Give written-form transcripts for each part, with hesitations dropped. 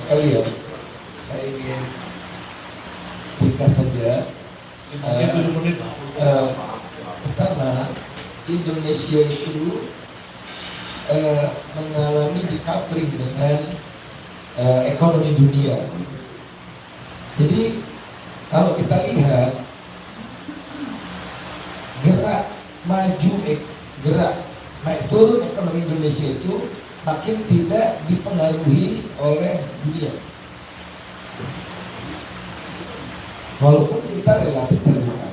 sekalian, saya ingin ringkas saja. Pertama, Indonesia itu mengalami decoupling dengan ekonomi dunia. Jadi kalau kita lihat gerak maju, gerak naik turun ekonomi Indonesia itu makin tidak dipengaruhi oleh dunia. Walaupun kita relatif terbuka.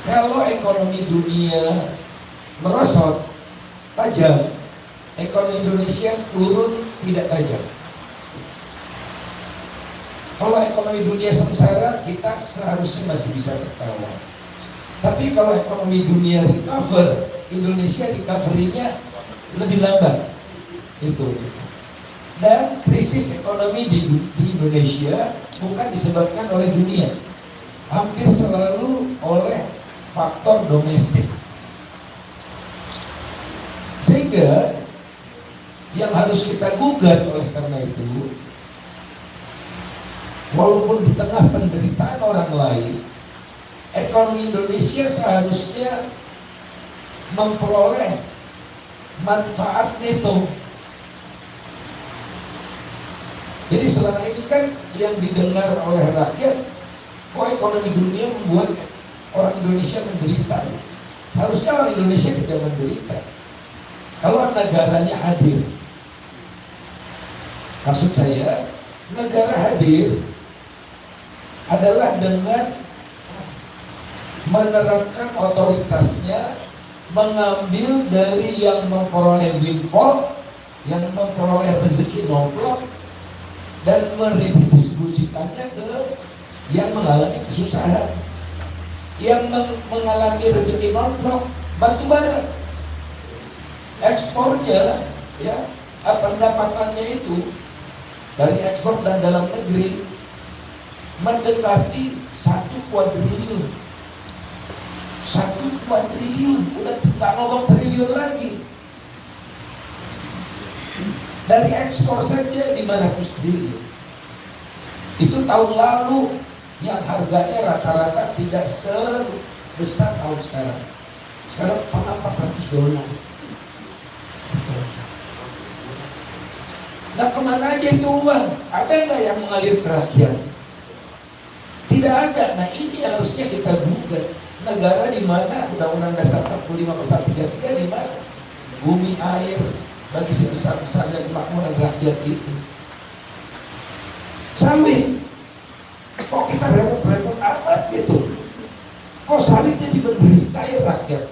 Kalau ekonomi dunia merosot tajam, ekonomi Indonesia turun tidak tajam. Kalau ekonomi dunia sengsara, kita seharusnya masih bisa tertawa. Tapi kalau ekonomi dunia recover, Indonesia recovery-nya lebih lambat. Itu. Dan krisis ekonomi di Indonesia bukan disebabkan oleh dunia, hampir selalu oleh faktor domestik. Sehingga yang harus kita gugat oleh karena itu, walaupun di tengah penderitaan orang lain, ekonomi Indonesia seharusnya memperoleh manfaat neto. Jadi selama ini kan yang didengar oleh rakyat, ekonomi dunia membuat orang Indonesia menderita. Harusnya orang Indonesia tidak menderita kalau negaranya hadir. Maksud saya, negara hadir adalah dengan menerapkan otoritasnya, mengambil dari yang memperoleh windfall, yang memperoleh rezeki nomplok, dan meredistribusikannya ke yang mengalami kesusahan. Yang mengalami rezeki nomplok, batu bara, ekspornya, ya, pendapatannya itu dari ekspor dan dalam negeri mendekati 1 kuadriliun. 1 kuadriliun, udah tidak ngomong triliun lagi. Dari ekspor saja 500 triliun. Itu tahun lalu yang harganya rata-rata tidak sebesar tahun sekarang. Sekarang $400. Nah, kemana aja itu uang? Ada nggak yang mengalir ke rakyat? Tidak ada. Nah, ini harusnya kita gugat. Negara di mana Undang-Undang Dasar 45 Pasal 33 di mana bumi air bagi sebesar-besarnya kemakmuran rakyat itu. Sawit, kok kita repot-repot amat gitu? Kok sawit jadi menderita ya rakyat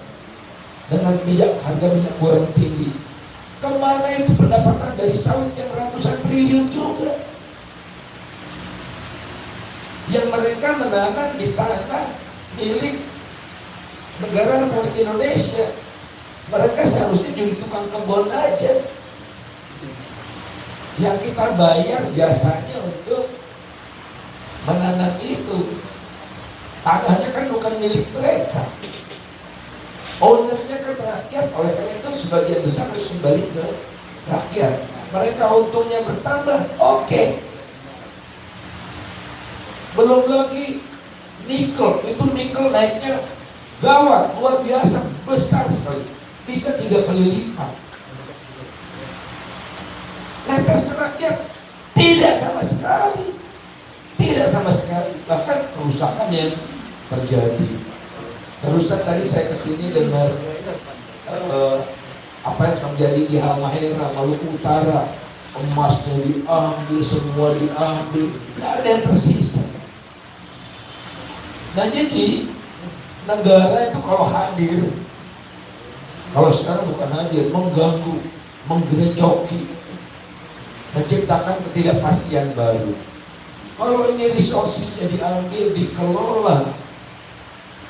dengan harga minyak goreng tinggi? Kemana itu pendapatan dari sawit yang ratusan triliun juga? Yang mereka menanam di tanah milik negara Republik Indonesia. Mereka seharusnya jadi tukang kebun aja. Yang kita bayar jasanya untuk menanam itu. Tanahnya kan bukan milik mereka. Ownernya kan rakyat, oleh karena itu sebagian besar harus kembali ke rakyat. Mereka untungnya bertambah, oke. Belum lagi nikel, itu nikel naiknya gawat, luar biasa, besar sekali, bisa 3 kali lipat. Netes rakyat tidak sama sekali, bahkan kerusakan yang terjadi. Terusan tadi saya kesini dengar apa yang terjadi di Halmahera, Maluku Utara, emasnya diambil, semua diambil, tidak ada yang tersisa. Nah, jadi negara itu kalau hadir, kalau sekarang bukan hadir, mengganggu, menggerecoki, menciptakan ketidakpastian baru. Kalau ini resourcesnya diambil, dikelola,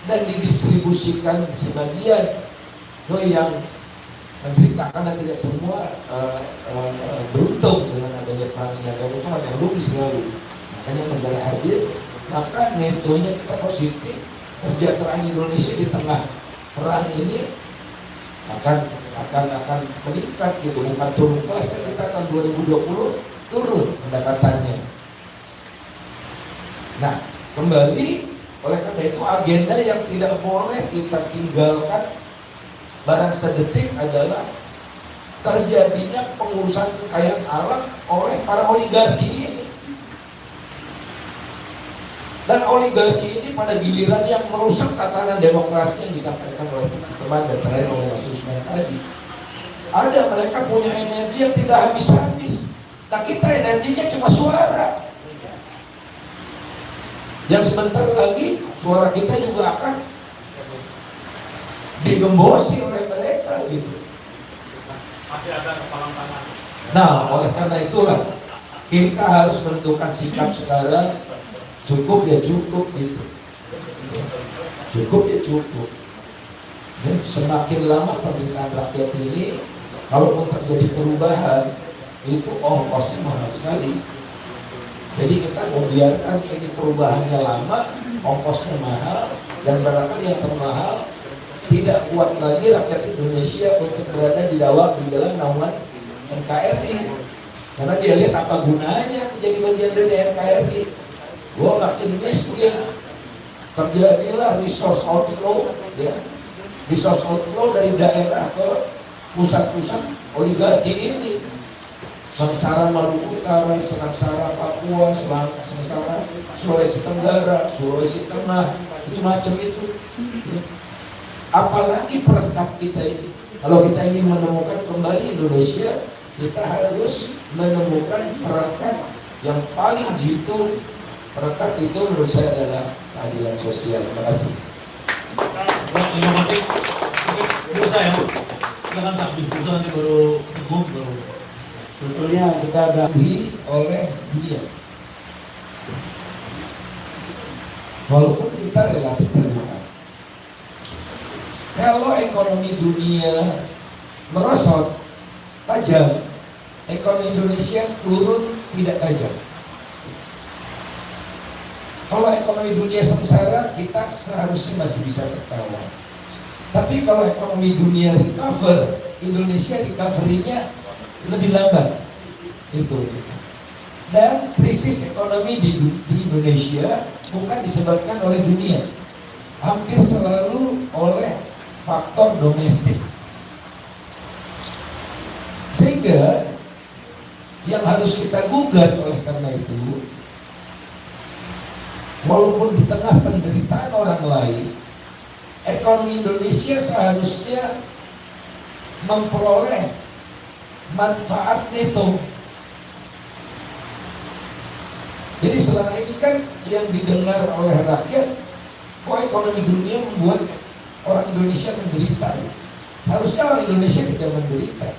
dan didistribusikan sebagian ke yang menderita, karena tidak semua beruntung dengan adanya perang dagang, itu yang logis selalu. Makanya negara hadir, maka netonya kita positif. Kesejahteraan Indonesia di tengah perang ini akan akan meningkat gitu, bukan turun kelas. Kita tahun 2020 turun pendapatannya. Nah, kembali oleh karena itu agenda yang tidak boleh kita tinggalkan barang sedetik adalah terjadinya pengurusan kekayaan alam oleh para oligarki ini. Dan oligarki ini pada giliran yang merusak tatanan demokrasi yang disampaikan oleh teman-teman dan terakhir oleh Mas Usman tadi. Ada mereka punya energi yang tidak habis-habis. Nah, kita energinya cuma suara. Yang sebentar lagi suara kita juga akan digembosi oleh mereka gitu. Masih ada kepalang tangan. Nah, oleh karena itulah kita harus menentukan sikap sekarang. Cukup ya cukup gitu. Cukup ya cukup. Ya, semakin lama pemerintahan rakyat ini, kalaupun terjadi perubahan, itu ongkosnya mahal sekali. Jadi kita mau biarkan ini perubahannya lama, ongkosnya mahal, dan barangkali yang termahal tidak kuat lagi rakyat Indonesia untuk berada di dalam naungan NKRI. Karena dia lihat apa gunanya menjadi bagian dari NKRI. Gua makin miskin, terjadilah resource outflow, ya, resource outflow dari daerah ke pusat-pusat oligarki ini. Sengsara Maluku Utara, sengsara Papua, sengsara Sulawesi Tenggara, Sulawesi Tengah, macam-macam itu. Ya. Apalagi perangkat kita ini. Kalau kita ingin menemukan kembali Indonesia, kita harus menemukan perangkat yang paling jitu. Perangkat itu menurut saya adalah keadilan sosial. Terima kasih. Terima kasih. Bisa ya, silakan Sak. Bisa nanti baru Teguh baru. Tentunya kita diberi oleh dunia. Walaupun kita relatif terbuka. Kalau ekonomi dunia merosot tajam, ekonomi Indonesia turun tidak tajam. Kalau ekonomi dunia sengsara, kita seharusnya masih bisa tertawa. Tapi kalau ekonomi dunia recover, Indonesia recovery-nya lebih lambat. Itu. Dan krisis ekonomi di Indonesia bukan disebabkan oleh dunia, hampir selalu oleh faktor domestik. Sehingga yang harus kita gugat oleh karena itu, walaupun di tengah penderitaan orang lain, ekonomi Indonesia seharusnya memperoleh manfaat neto. Jadi selama ini kan yang didengar oleh rakyat, kok ekonomi dunia membuat orang Indonesia menderita. Harusnya orang Indonesia tidak menderita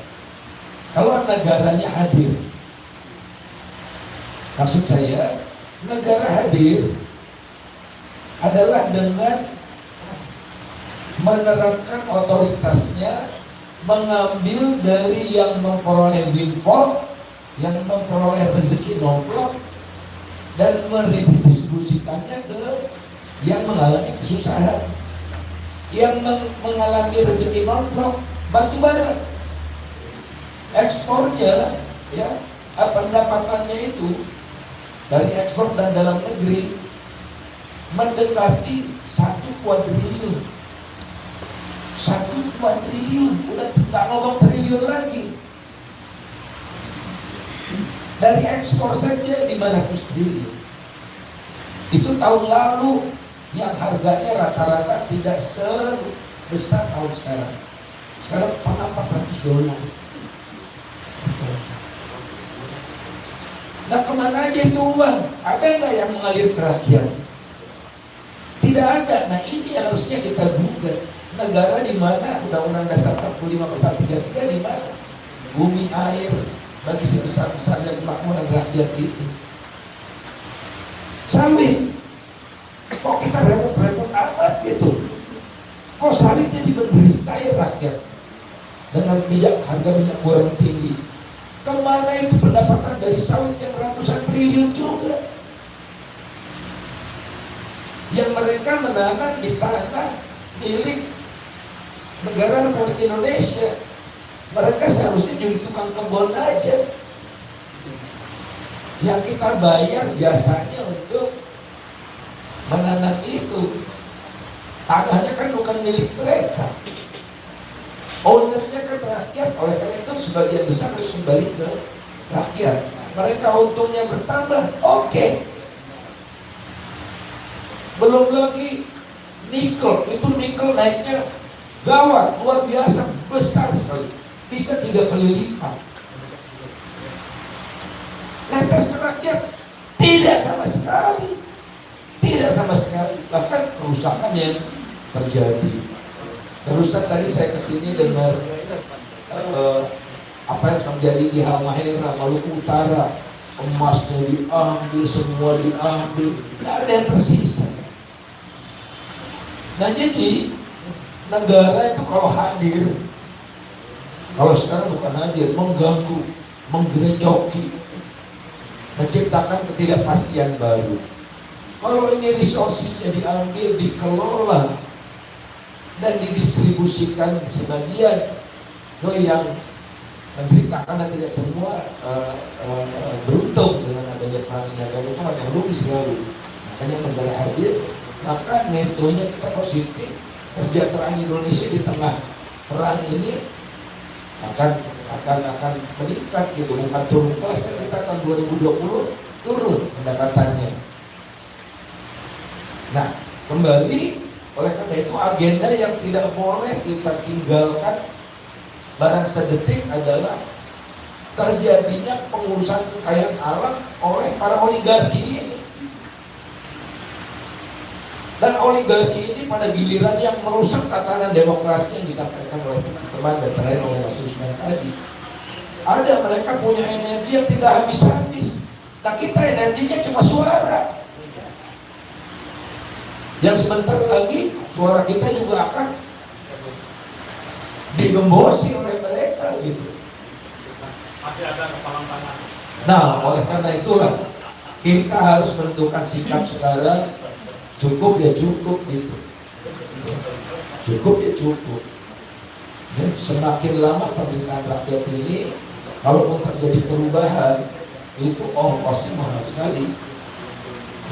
kalau negaranya hadir. Maksud saya, negara hadir adalah dengan menerapkan otoritasnya, mengambil dari yang memperoleh windfall, yang memperoleh rezeki nomplok, dan meredistribusikannya ke yang mengalami kesusahan. Yang mengalami rezeki nomplok, batu bara, ekspornya, ya, pendapatannya itu dari ekspor dan dalam negeri mendekati 1 kuadriliun. 1 kuadriliun, udah tidak ngomong triliun lagi. Dari ekspor saja 500 triliun. Itu tahun lalu yang harganya rata-rata tidak sebesar tahun sekarang. Sekarang $400. Nah, kemana aja itu uang? Ada nggak yang mengalir ke rakyat? Tidak ada. Nah, ini harusnya kita gugat. Negara di mana Undang-Undang Dasar 45 Pasal 33 di mana bumi air bagi sebesar-besarnya kemakmuran rakyat itu. Sawit, kok kita repot-repot amat gitu? Kok sawit jadi menderita ya rakyat dengan harga minyak goreng tinggi? Kemana itu pendapatan dari sawit yang ratusan triliun juga? Yang mereka menanam di tanah milik negara Republik Indonesia. Mereka seharusnya jadi tukang kebun aja. Yang kita bayar jasanya untuk menanam itu. Tanahnya kan bukan milik mereka. Ownernya kan rakyat, oleh karena itu sebagian besar harus kembali ke rakyat. Mereka untungnya bertambah, oke. Belum lagi nikel, itu nikel naiknya gawat, luar biasa, besar sekali. Bisa 3 kali lipat. Netes rakyat tidak sama sekali. Tidak sama sekali. Bahkan kerusakan yang terjadi. Barusan tadi saya kesini dengar apa yang terjadi di Halmahera, Maluku Utara. Emasnya diambil, semua diambil, tidak ada yang tersisa. Nah jadi negara itu kalau hadir, kalau sekarang bukan hadir, mengganggu, menggerejoki, menciptakan ketidakpastian baru. Kalau ini resourcesnya diambil, dikelola, dan didistribusikan sebagian ke yang menderitakan dan tidak semua beruntung dengan adanya perang dagang itu yang rugi selalu. Makanya negara hadir, maka netonya kita positif. Kesejahteraan Indonesia di tengah perang ini akan meningkat gitu, bukan turun kelas. Kita tahun 2020 turun pendapatannya. Nah, kembali oleh karena itu agenda yang tidak boleh kita tinggalkan barang sedetik adalah terjadinya pengurusan kekayaan alam oleh para oligarki ini. Dan oligarki ini pada giliran yang merusak tatanan demokrasi yang disampaikan oleh teman-teman dan terakhir oleh Mas Usman tadi. Ada mereka punya energi yang tidak habis-habis. Nah kita energinya cuma suara. Yang sebentar lagi suara kita juga akan digembosi oleh mereka gitu. Masih ada kepalang tangan. Nah, oleh karena itulah kita harus menentukan sikap sekarang. Cukup ya cukup gitu. Cukup ya cukup. Ya, semakin lama pemerintahan rakyat ini, kalaupun terjadi perubahan, itu ongkosnya mahal sekali.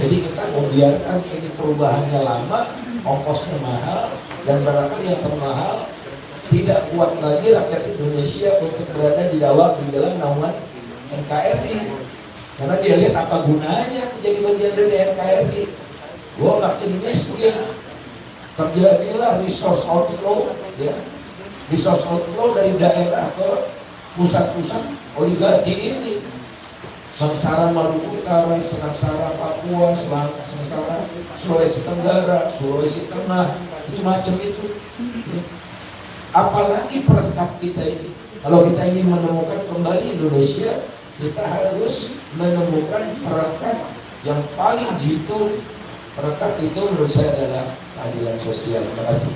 Jadi kita mau biarkan ini perubahannya lama, ongkosnya mahal, dan barangkali yang termahal tidak kuat lagi rakyat Indonesia untuk berada di dalam naungan NKRI. Karena dia lihat apa gunanya menjadi bagian dari NKRI. Wah, makin miskin, terjadilah resource outflow, ya, resource outflow dari daerah ke pusat-pusat oligarki ini. Sengsara Maluku Utara, sengsara Papua, sengsara Sulawesi Tenggara, Sulawesi Tengah, macam-macam itu. Ya. Apalagi perekat kita ini. Kalau kita ingin menemukan kembali Indonesia, kita harus menemukan perekat yang paling jitu. Perekat itu menurut saya adalah keadilan sosial. Terima kasih.